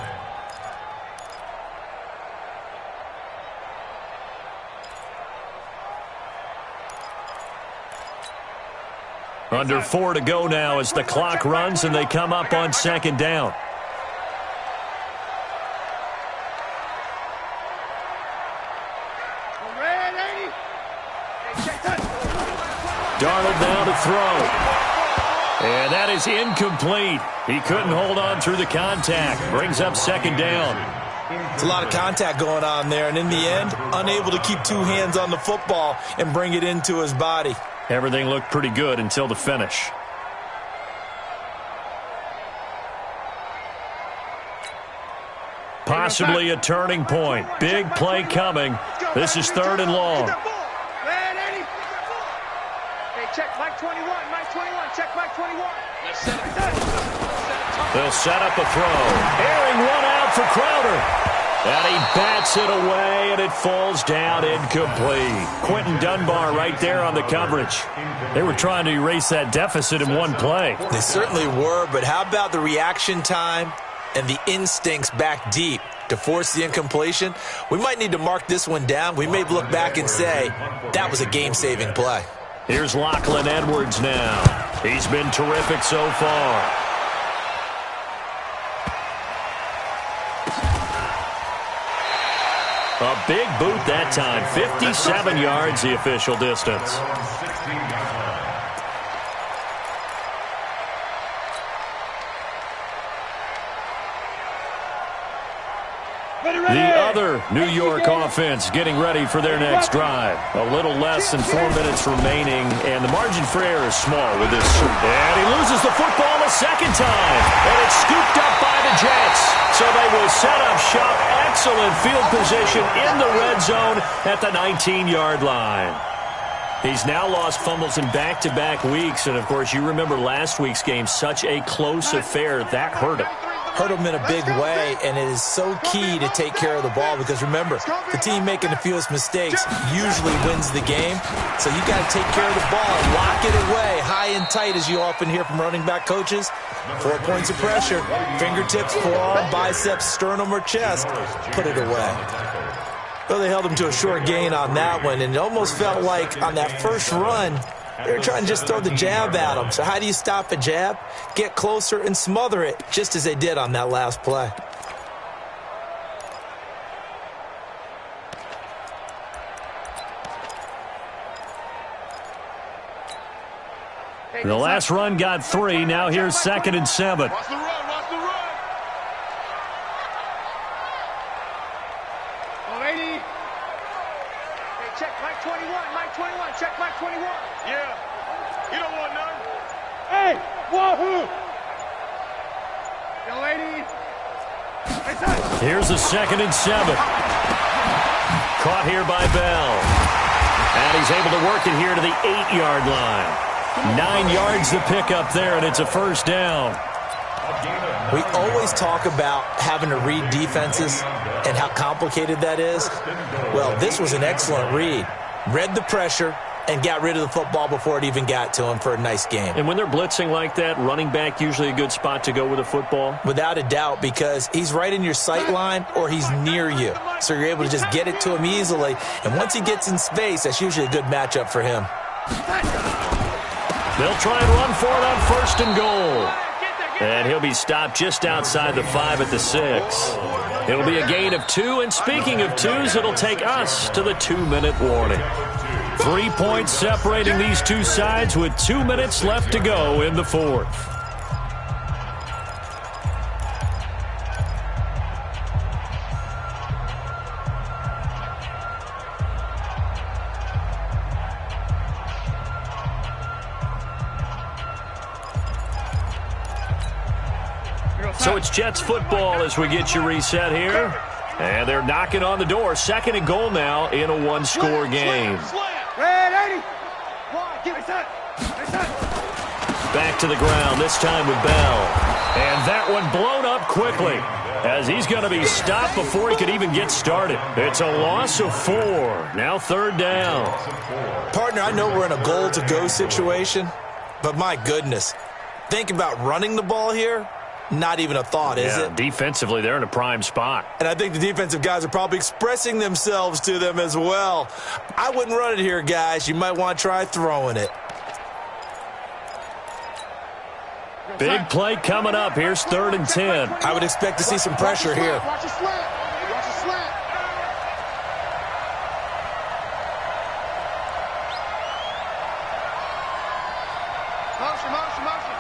Under 4 to go now as the clock runs and they come up on second down. Darnold now to throw. And that is incomplete. He couldn't hold on through the contact. Brings up second down. It's a lot of contact going on there, and in the end, unable to keep two hands on the football and bring it into his body. Everything looked pretty good until the finish. Possibly a turning point. Big play coming. This is third and long. Hey, check Mike 21, Mike 21, check Mike 21. They'll set up a throw. Airing one out for Crowder. And he bats it away, and it falls down incomplete. Quentin Dunbar right there on the coverage. They were trying to erase that deficit in one play. They certainly were, but how about the reaction time and the instincts back deep to force the incompletion? We might need to mark this one down. We may look back and say that was a game-saving play. Here's Lachlan Edwards now. He's been terrific so far. A big boot that time. 57 yards, the official distance. The other New York offense getting ready for their next drive. A little less than 4 minutes remaining, and the margin for error is small with this. And he loses the football a second time, and it's scooped up by the Jets. So they will set up shop. Excellent field position in the red zone at the 19-yard line. He's now lost fumbles in back-to-back weeks, and, of course, you remember last week's game, such a close affair. That hurt him. Hurt him in a big way, and it is so key to take care of the ball because, remember, the team making the fewest mistakes usually wins the game. So you got to take care of the ball, lock it away high and tight, as you often hear from running back coaches. 4 points of pressure, fingertips, forearm, biceps, sternum, or chest. Put it away. Well, they held him to a short gain on that one, and it almost felt like on that first run, they were trying to just throw the jab at him. So how do you stop a jab? Get closer and smother it, just as they did on that last play. The last run got 3. Now here's 2nd and 7. Watch the run, watch the run. Oh, lady. Hey, check Mike 21, Mike 21, check Mike 21. Yeah. You don't want none. Hey, wahoo. Young lady. Hey, son. Here's a 2nd and 7. Caught here by Bell. And he's able to work it here to the 8-yard line. 9 yards to pick up there, and it's a first down. We always talk about having to read defenses and how complicated that is. Well, this was an excellent read. Read the pressure and got rid of the football before it even got to him for a nice game. And when they're blitzing like that, running back usually a good spot to go with the football? Without a doubt, because he's right in your sight line or he's near you. So you're able to just get it to him easily. And once he gets in space, that's usually a good matchup for him. They'll try and run for it on 1st and goal. And he'll be stopped just outside the 5 at the 6. It'll be a gain of 2. And speaking of 2s, it'll take us to the 2-minute warning. 3 points separating these two sides with 2 minutes left to go in the 4th. So it's Jets football as we get you reset here. And they're knocking on the door. 2nd and goal now in a 1-score game. Red 80. Give me that. Back to the ground, this time with Bell. And that one blown up quickly as he's going to be stopped before he could even get started. It's a loss of 4. Now 3rd down. Partner, I know we're in a goal-to-go situation, but my goodness, think about running the ball here. Not even a thought, is it? Defensively, they're in a prime spot. And I think the defensive guys are probably expressing themselves to them as well. I wouldn't run it here, guys. You might want to try throwing it. Big play coming up. Here's 3rd and 10. I would expect to see some pressure here. Watch the slant. Watch the slant. Motion, motion, motion.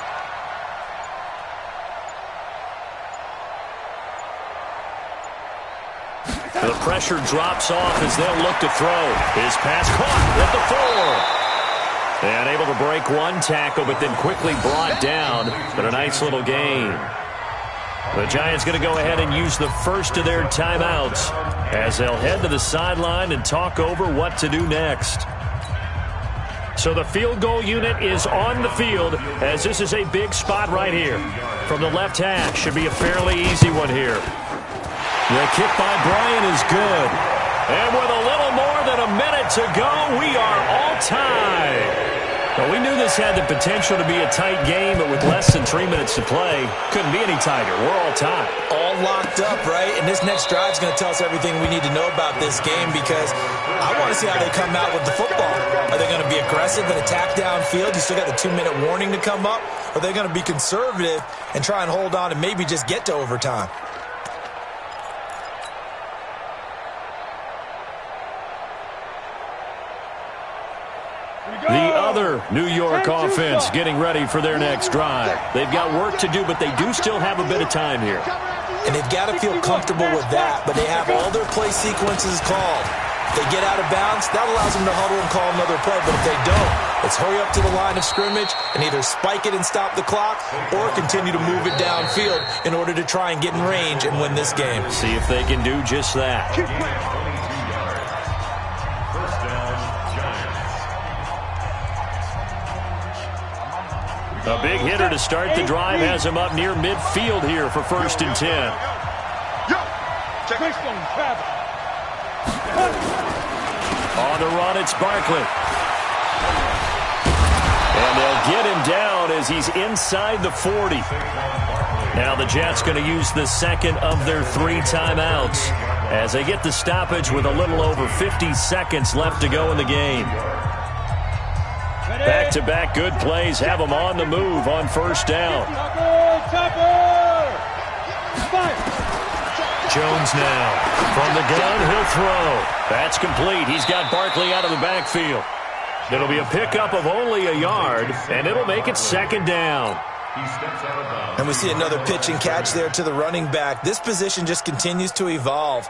The pressure drops off as they'll look to throw. His pass caught at the 4. And able to break one tackle, but then quickly brought down. But a nice little gain. The Giants going to go ahead and use the first of their timeouts as they'll head to the sideline and talk over what to do next. So the field goal unit is on the field as this is a big spot right here. From the left hash, should be a fairly easy one here. The kick by Bryant is good. And with a little more than a minute to go, we are all tied. Well, we knew this had the potential to be a tight game, but with less than 3 minutes to play, couldn't be any tighter. We're all tied. All locked up, right? And this next drive is going to tell us everything we need to know about this game because I want to see how they come out with the football. Are they going to be aggressive and attack downfield? You still got the 2-minute warning to come up. Or are they going to be conservative and try and hold on and maybe just get to overtime? The other New York offense getting ready for their next drive. They've got work to do, but they do still have a bit of time here. And they've got to feel comfortable with that, but they have all their play sequences called. If they get out of bounds, that allows them to huddle and call another play, but if they don't, let's hurry up to the line of scrimmage and either spike it and stop the clock or continue to move it downfield in order to try and get in range and win this game. See if they can do just that. A big hitter to start the drive has him up near midfield here for 1st and 10. On the run, it's Barkley. And they'll get him down as he's inside the 40. Now the Jets going to use the second of their 3 timeouts as they get the stoppage with a little over 50 seconds left to go in the game. Back-to-back good plays have them on the move on 1st down. Jones now. From the gun, he'll throw. That's complete. He's got Barkley out of the backfield. It'll be a pickup of only a yard, and it'll make it second down. He steps out of bounds. And we see another pitch and catch there to the running back. This position just continues to evolve.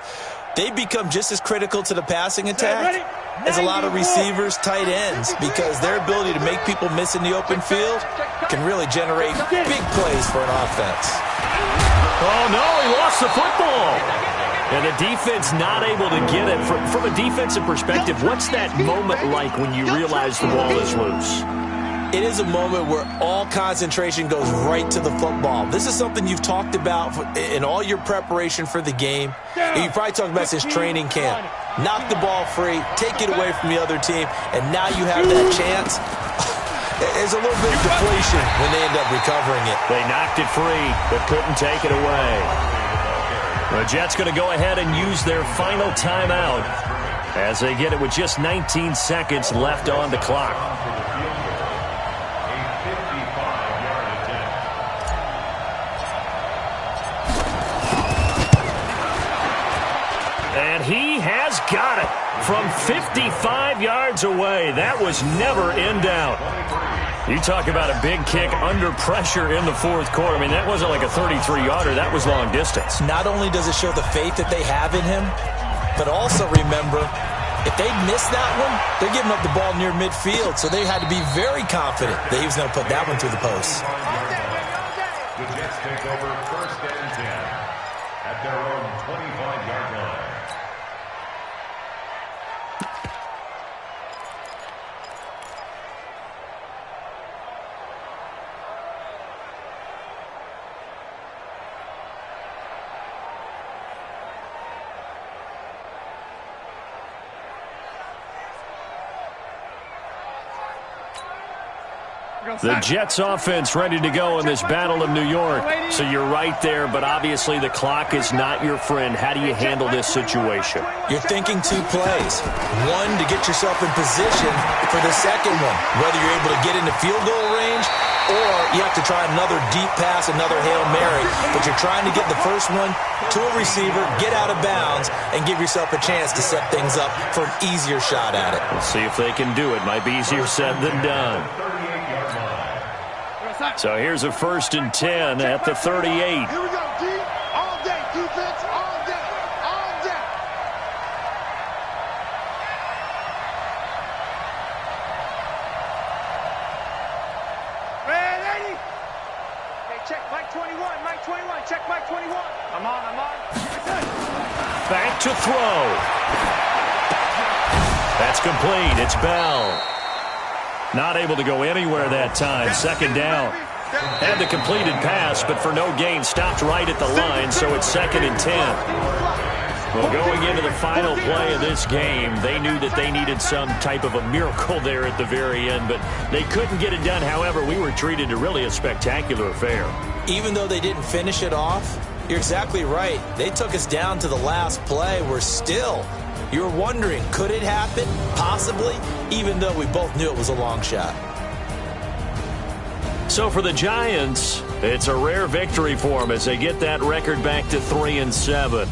They become just as critical to the passing attack as a lot of receivers, tight ends, because their ability to make people miss in the open field can really generate big plays for an offense. Oh, no, he lost the football. And the defense not able to get it. From a defensive perspective, what's that moment like when you realize the ball is loose? It is a moment where all concentration goes right to the football. This is something you've talked about in all your preparation for the game. You probably talked about since training camp. Knock the ball free, take it away from the other team, and now you have that chance. There's a little bit of deflation when they end up recovering it. They knocked it free, but couldn't take it away. The Jets going to go ahead and use their final timeout as they get it with just 19 seconds left on the clock. And he has got it from 55 yards away. That was never in doubt. You talk about a big kick under pressure in the fourth quarter. I mean, that wasn't like a 33-yarder. That was long distance. Not only does it show the faith that they have in him, but also remember, if they miss that one, they're giving up the ball near midfield, so they had to be very confident that he was going to put that one through the post. The Jets take over first and 10 at their own 25-yard line. The Jets offense ready to go in this Battle of New York. So you're right there, but obviously the clock is not your friend. How do you handle this situation? You're thinking two plays. One, to get yourself in position for the second one, whether you're able to get into field goal range or you have to try another deep pass, another Hail Mary. But you're trying to get the first one to a receiver, get out of bounds, and give yourself a chance to set things up for an easier shot at it. Let's see if they can do it. Might be easier said than done. So here's a 1st and 10 at the 38. Here we go, D. All day, defense, all day, all day. Red 80. Okay, check Mike 21, Mike 21, check Mike 21. I'm on. Back to throw. That's complete. It's Bell. Not able to go anywhere that time. Second down. Had the completed pass, but for no gain, stopped right at the line, so it's 2nd and 10. Well, going into the final play of this game, they knew that they needed some type of a miracle there at the very end, but they couldn't get it done. However, we were treated to really a spectacular affair. Even though they didn't finish it off, you're exactly right. They took us down to the last play. We're still... You're wondering, could it happen? Possibly, even though we both knew it was a long shot. So for the Giants, it's a rare victory for them as they get that record back to 3-7.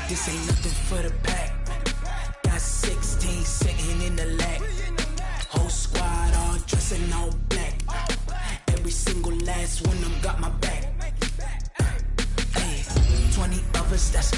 This ain't nothing for the pack. Got 16 sitting in the lap. Whole squad all dressing all black. Every single last one of them got my back. Hey, 20 of us, that's